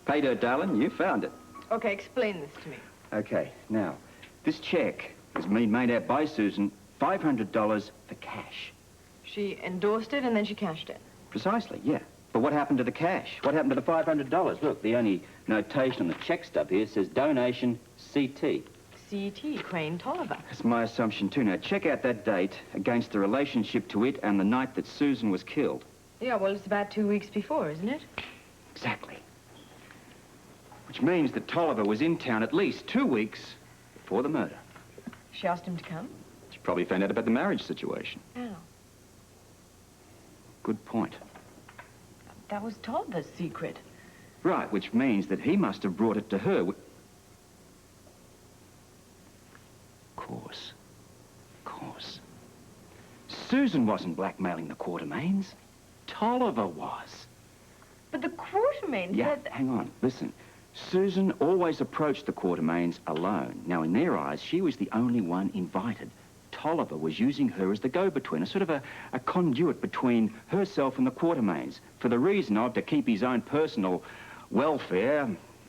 Pay dirt, darling. You found it. Okay, explain this to me. Okay, now, this check was made out by Susan, $500 for cash. She endorsed it and then she cashed it. Precisely, yeah. But what happened to the cash? What happened to the $500? Look, the only notation on the check stub here says donation CT. CT, Crane Tolliver. That's my assumption, too. Now, check out that date against the relationship to it and the night that Susan was killed. Yeah, well, it's about 2 weeks before, isn't it? Exactly. Which means that Tolliver was in town at least 2 weeks before the murder. She asked him to come? She probably found out about the marriage situation. How? Good point. That was Tolliver's secret. Right, which means that he must have brought it to her. Of course. Susan wasn't blackmailing the Quartermaines. Tolliver was. But the Quartermaines said... Hang on. Listen. Susan always approached the Quartermaines alone. Now, in their eyes, she was the only one invited. Tolliver was using her as the go-between, a sort of a conduit between herself and the Quartermaines, for the reason of to keep his own personal welfare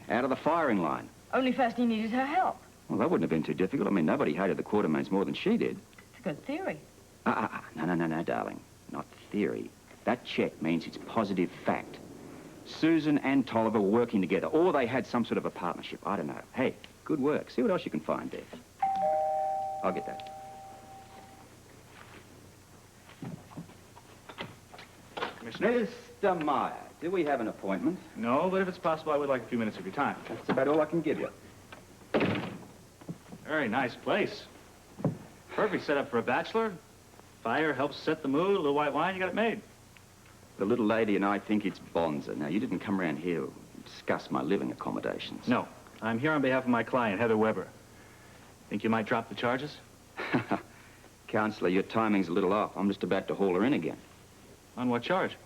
out of the firing line. Only first he needed her help. Well, that wouldn't have been too difficult. I mean, nobody hated the Quartermaines more than she did. It's a good theory. No, darling. Not theory. That check means it's positive fact. Susan and Tolliver were working together, or they had some sort of a partnership. I don't know. Hey, good work. See what else you can find, Dave. I'll get that. Commissioner? Mr. Meyer, do we have an appointment? No, but if it's possible, I would like a few minutes of your time. That's about all I can give you. Very nice place. Perfect setup for a bachelor. Fire helps set the mood, a little white wine, you got it made. The little lady and I think it's bonza. Now, you didn't come around here to discuss my living accommodations. No, I'm here on behalf of my client, Heather Weber. Think you might drop the charges? Counselor, your timing's a little off. I'm just about to haul her in again. On what charge?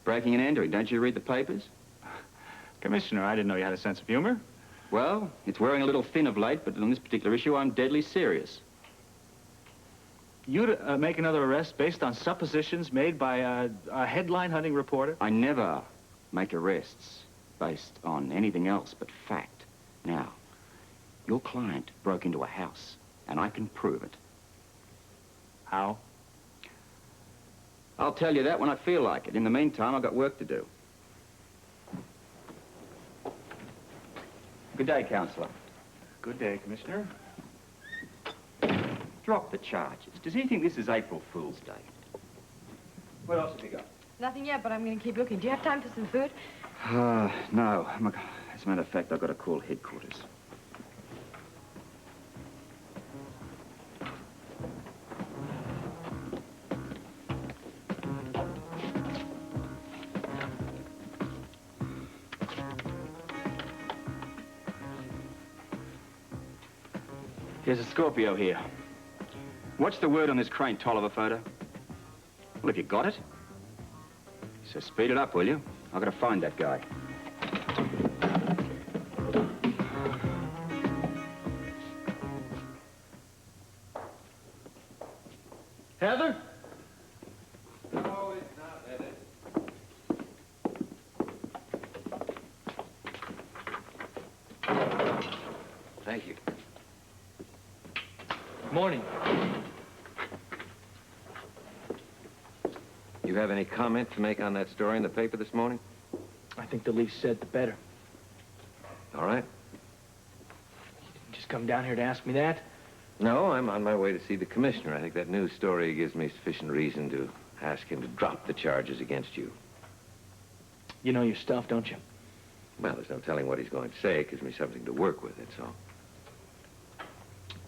Breaking and entering. Don't you read the papers? Commissioner, I didn't know you had a sense of humor. Well, it's wearing a little thin of late, but on this particular issue, I'm deadly serious. You'd make another arrest based on suppositions made by a headline-hunting reporter? I never make arrests based on anything else but fact. Now, your client broke into a house, and I can prove it. How? I'll tell you that when I feel like it. In the meantime, I've got work to do. Good day, Counselor. Good day, Commissioner. Drop the charges. Does he think this is April Fool's Day? What else have you got? Nothing yet, but I'm going to keep looking. Do you have time for some food? No. As a matter of fact, I've got to call headquarters. Here's a Scorpio here. What's the word on this Crane Tolliver photo? Well, have you got it? So speed it up, will you? I've got to find that guy. Heather? No, it's not Heather. Thank you. Morning. You have any comment to make on that story in the paper this morning? I think the least said, the better. All right. Just come down here to ask me that? No, I'm on my way to see the commissioner. I think that news story gives me sufficient reason to ask him to drop the charges against you. You know your stuff, don't you? Well, there's no telling what he's going to say. It gives me something to work with, that's all.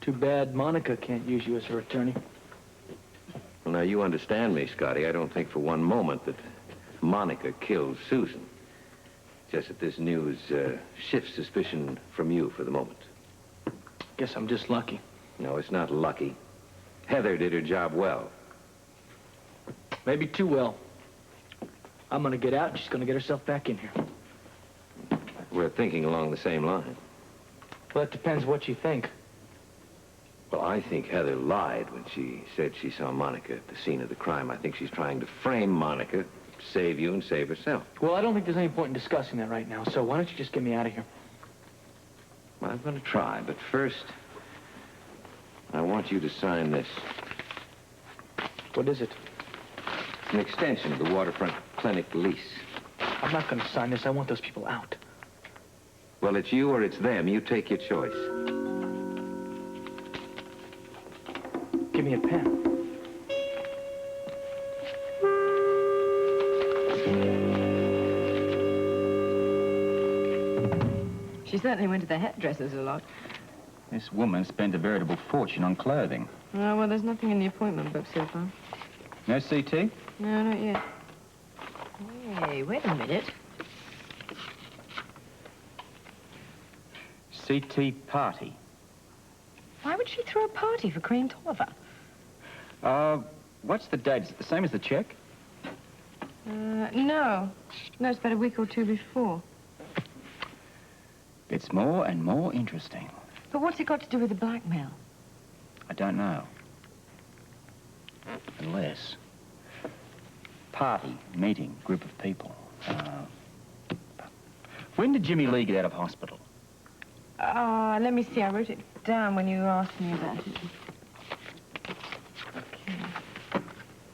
Too bad Monica can't use you as her attorney. Well, now, you understand me, Scotty. I don't think for one moment that Monica killed Susan. Just that this news shifts suspicion from you for the moment. Guess I'm just lucky. No, it's not lucky. Heather did her job well. Maybe too well. I'm gonna get out, and she's gonna get herself back in here. We're thinking along the same line. Well, it depends what you think. Well, I I think Heather lied when she said she saw Monica at the scene of the crime. I think she's trying to frame Monica, save you and save herself. Well, I don't think there's any point in discussing that right now, so why don't you just get me out of here? Well, I'm going to try, but first, I want you to sign this. What is it? An extension of the waterfront clinic lease. I'm not going to sign this. I want those people out. Well, it's you or it's them. You take your choice. Give me a pen. She certainly went to the hairdressers a lot. This woman spent a veritable fortune on clothing. Oh, well, there's nothing in the appointment book so far. No CT? No, not yet. Hey, wait a minute. CT party. Why would she throw a party for Crane Tolliver? What's the date? Is it the same as the check? No. No, it's about a week or two before. It's more and more interesting. But what's it got to do with the blackmail? I don't know. Unless... Party, meeting, group of people. When did Jimmy Lee get out of hospital? Let me see. I wrote it down when you asked me about it. Okay.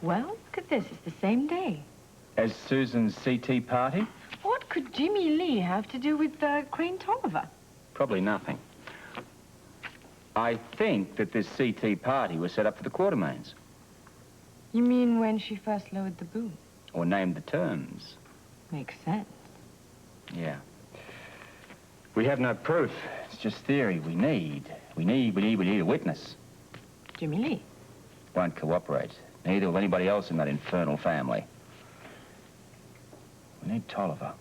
Well, look at this. It's the same day. As Susan's CT party? What could Jimmy Lee have to do with Crane Tolliver? Probably nothing. I think that this CT party was set up for the Quartermaines. You mean when she first lowered the boom? Or named the terms. Makes sense. Yeah. We have no proof. It's just theory. We need a witness. Jimmy Lee. Won't cooperate. Neither will anybody else in that infernal family. We need Tolliver.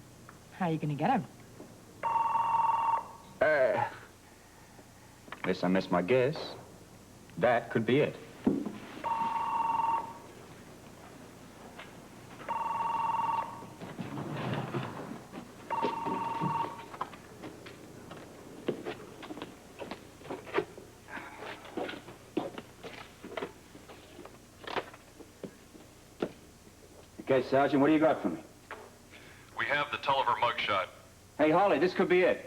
How are you going to get him? Unless I miss my guess, that could be it. Okay, Sergeant, what do you got for me? We have the Tolliver mugshot. Hey, Holly, this could be it.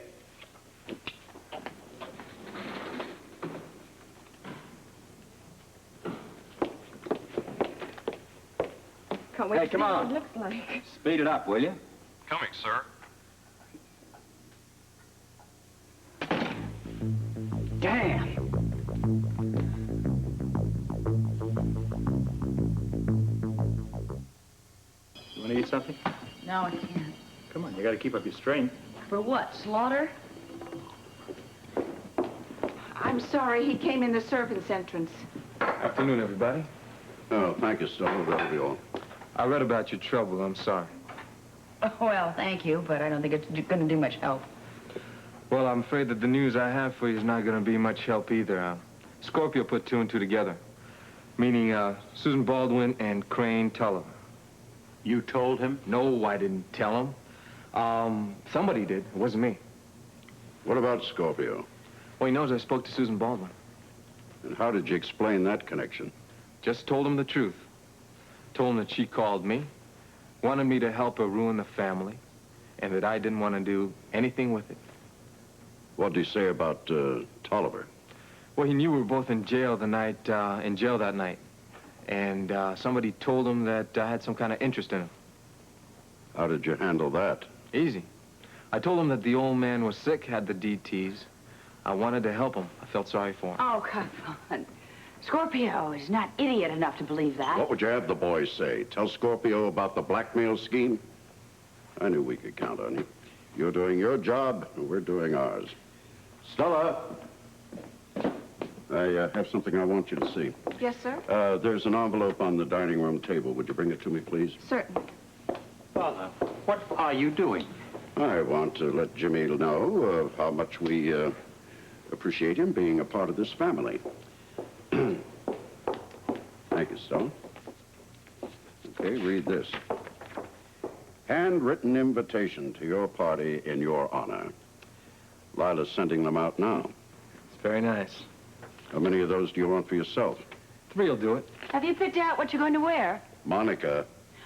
Can't wait Hey, to come see on. what it looks like. Speed it up, will you? Coming, sir. Damn! You want to eat something? No, I can't. Come on, you got to keep up your strength. For what, slaughter? I'm sorry, he came in the servants' entrance. Afternoon, everybody. Oh, thank you, Stella. That'll be all. I read about your trouble. I'm sorry. Oh, well, thank you, but I don't think it's going to do much help. Well, I'm afraid that the news I have for you is not going to be much help either. Scorpio put two and two together, meaning Susan Baldwin and Crane Tolliver. You told him? No, I didn't tell him. Somebody did. It wasn't me. What about Scorpio? Well, he knows I spoke to Susan Baldwin. And how did you explain that connection? Just told him the truth. Told him that she called me, wanted me to help her ruin the family, and that I didn't want to do anything with it. What did he say about Tolliver? Well, he knew we were both in jail that night. And somebody told him that I had some kind of interest in him. How did you handle that? Easy. I told him that the old man was sick, had the DTs. I wanted to help him. I felt sorry for him. Oh, come on. Scorpio is not idiot enough to believe that. What would you have the boys say? Tell Scorpio about the blackmail scheme? I knew we could count on you. You're doing your job, and we're doing ours. Stella! I have something I want you to see. Yes, sir? There's an envelope on the dining room table. Would you bring it to me, please? Certainly. Father, what are you doing? I want to let Jimmy know how much we appreciate him being a part of this family. Thank you, Stella. Okay, read this. Handwritten invitation to your party in your honor. Lila's sending them out now. It's very nice. How many of those do you want for yourself? 3 will do it. Have you picked out what you're going to wear? Monica,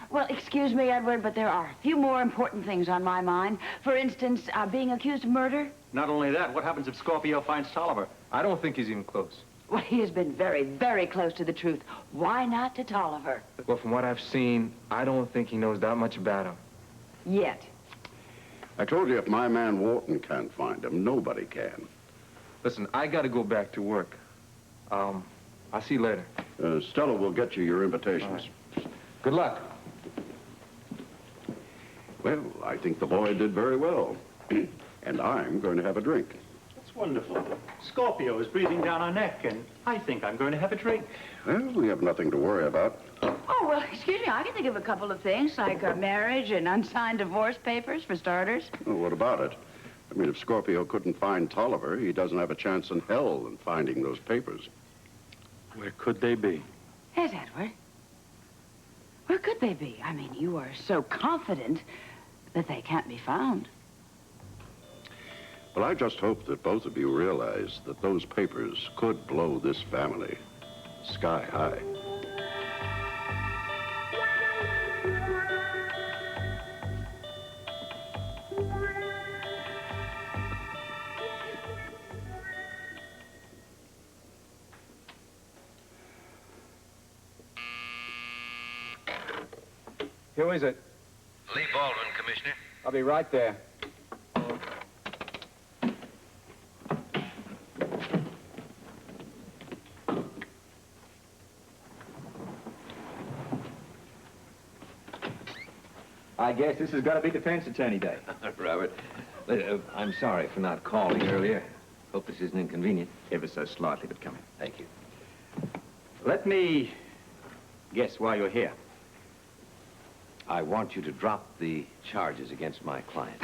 Well, excuse me, Edward, but there are a few more important things on my mind. For instance, being accused of murder. Not only that, what happens if Scorpio finds Tolliver? I don't think he's even close. Well, he has been very, very close to the truth. Why not to Tolliver? Well, from what I've seen, I don't think he knows that much about him. Yet. I told you if my man Wharton can't find him, nobody can. Listen, I gotta go back to work. I'll see you later. Stella will get you your invitations. Good luck. Well, I think the boy did very well. And I'm going to have a drink. That's wonderful. Scorpio is breathing down our neck, and I think I'm going to have a drink. Well, we have nothing to worry about. Oh, well, excuse me, I can think of a couple of things, like marriage and unsigned divorce papers, for starters. Well, what about it? I mean, if Scorpio couldn't find Tolliver, he doesn't have a chance in hell in finding those papers. Where could they be? Yes, Edward. Where could they be? I mean, you are so confident that they can't be found. Well, I just hope that both of you realize that those papers could blow this family sky high. Who is it? Lee Baldwin, Commissioner. I'll be right there. I guess this has got to be defense attorney day. Robert, I'm sorry for not calling earlier. Hope this isn't inconvenient. Ever so slightly, but come in. Thank you. Let me guess why you're here. I want you to drop the charges against my client.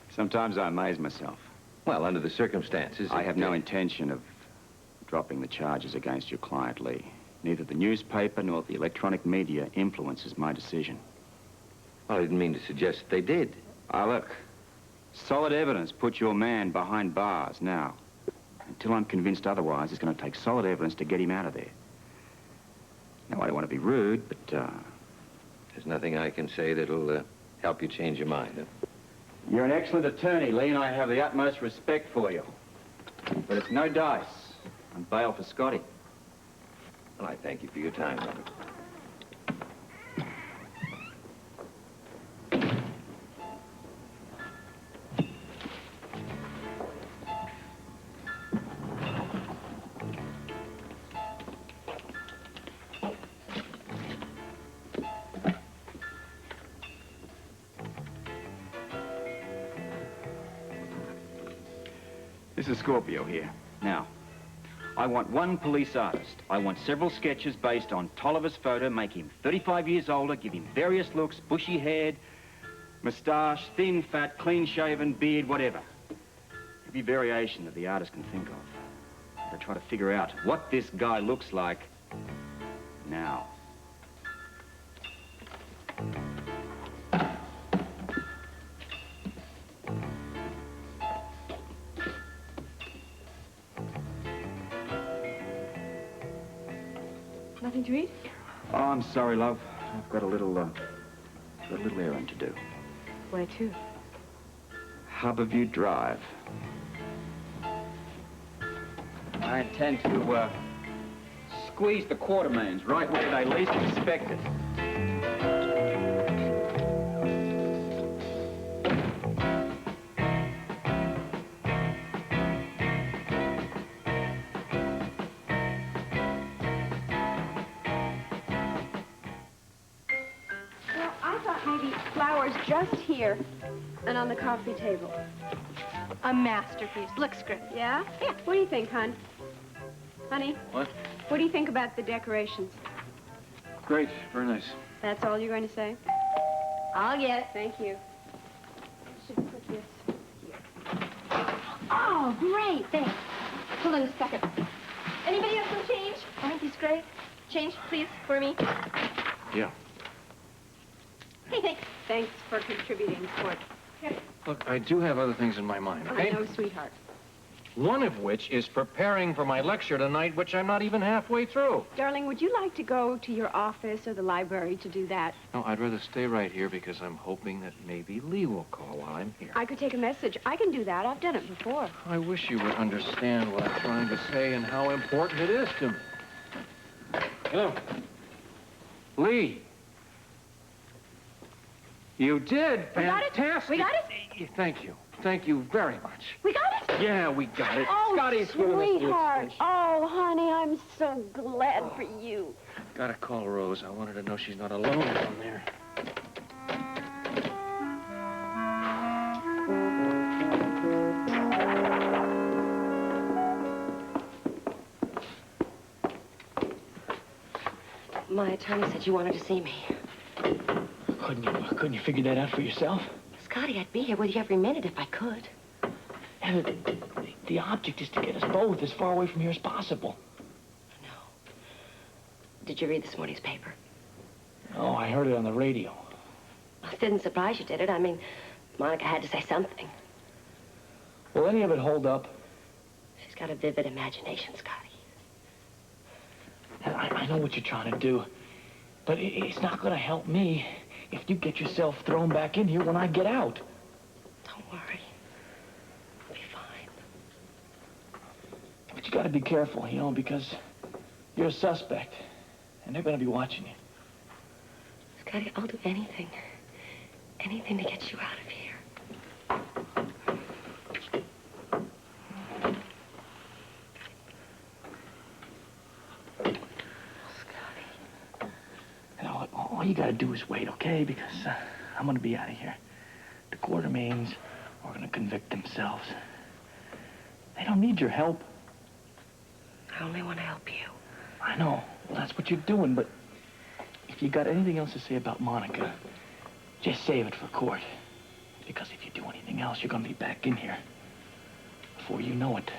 Sometimes I amaze myself. Well, under the circumstances... I have no intention of dropping the charges against your client, Lee. Neither the newspaper nor the electronic media influences my decision. Well, I didn't mean to suggest they did. Look, solid evidence put your man behind bars. Now, until I'm convinced otherwise, it's going to take solid evidence to get him out of there. Now, I don't want to be rude, but, There's nothing I can say that'll help you change your mind, huh? You're an excellent attorney, Lee, and I have the utmost respect for you. But it's no dice. I'm bail for Scotty. Well, I thank you for your time, Robert. This is Scorpio here. Now, I want one police artist. I want several sketches based on Tolliver's photo, make him 35 years older, give him various looks, bushy-haired, moustache, thin, fat, clean-shaven, beard, whatever. Every variation that the artist can think of. To try to figure out what this guy looks like now. Nothing to eat? Oh, I'm sorry, love. I've got a little errand to do. Where to? Harborview Drive. I intend to, squeeze the Quartermaines right where they least expect it. Well, I thought maybe flowers just here and on the coffee table. A masterpiece. Looks great. Yeah? Yeah. What do you think, hon? Honey? What? What do you think about the decorations? Great. Very nice. That's all you're going to say? I'll get it. Thank you. Should put this here. Oh, great. Thanks. Hold on a second. Anybody have some change? Aren't these great? Change, please, for me. Yeah. Hey, thanks. Thanks for contributing, sport. Look, I do have other things in my mind, I okay? know, sweetheart. One of which is preparing for my lecture tonight, which I'm not even halfway through. Darling, would you like to go to your office or the library to do that? No, I'd rather stay right here because I'm hoping that maybe Lee will call while I'm here. I could take a message. I can do that. I've done it before. I wish you would understand what I'm trying to say and how important it is to me. Hello. Lee. You did. We got it? Fantastic. We got it? Thank you. Thank you very much. We got it? Yeah, we got it. Oh, Scotty's with us. sweetheart. Oh, honey, I'm so glad for you. Gotta call Rose. I want her to know she's not alone down there. My attorney said you wanted to see me. Couldn't you figure that out for yourself? Scotty, I'd be here with you every minute if I could. And the object is to get us both as far away from here as possible. No. Did you read this morning's paper? Oh, I heard it on the radio. Well, it didn't surprise you, did it? I mean, Monica had to say something. Will any of it hold up? She's got a vivid imagination, Scotty. And I know what you're trying to do, but it's not going to help me if you get yourself thrown back in here when I get out. Don't worry. I'll be fine. But you got to be careful, you know, because you're a suspect, and they're going to be watching you. Scotty, I'll do anything. Anything to get you out of here. All you gotta do is wait, okay? Because I'm gonna be out of here. The Quartermaines are gonna convict themselves. They don't need your help. I only want to help you. I know. Well, that's what you're doing, but if you got anything else to say about Monica, just save it for court. Because if you do anything else, you're gonna be back in here before you know it.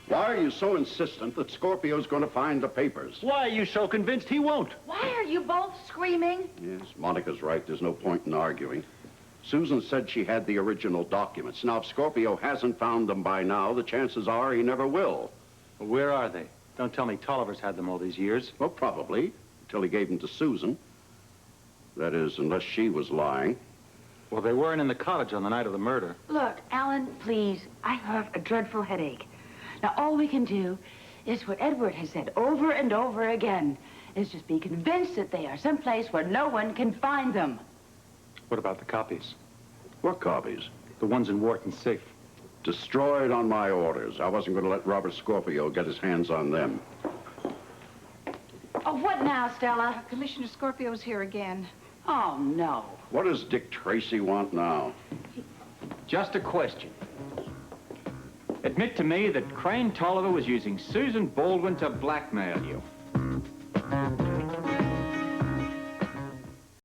Why are you so insistent that Scorpio's going to find the papers? Why are you so convinced he won't? Why are you both screaming? Yes, Monica's right. There's no point in arguing. Susan said she had the original documents. Now, if Scorpio hasn't found them by now, the chances are he never will. Well, where are they? Don't tell me Tolliver's had them all these years. Well, probably, until he gave them to Susan. That is, unless she was lying. Well, they weren't in the cottage on the night of the murder. Look, Alan, please. I have a dreadful headache. Now, all we can do is what Edward has said over and over again, is just be convinced that they are someplace where no one can find them. What about the copies? What copies? The ones in Wharton's safe. Destroyed on my orders. I wasn't going to let Robert Scorpio get his hands on them. Oh, what now, Stella? Commissioner Scorpio's here again. Oh, no. What does Dick Tracy want now? Just a question. Admit to me that Crane Tolliver was using Susan Baldwin to blackmail you.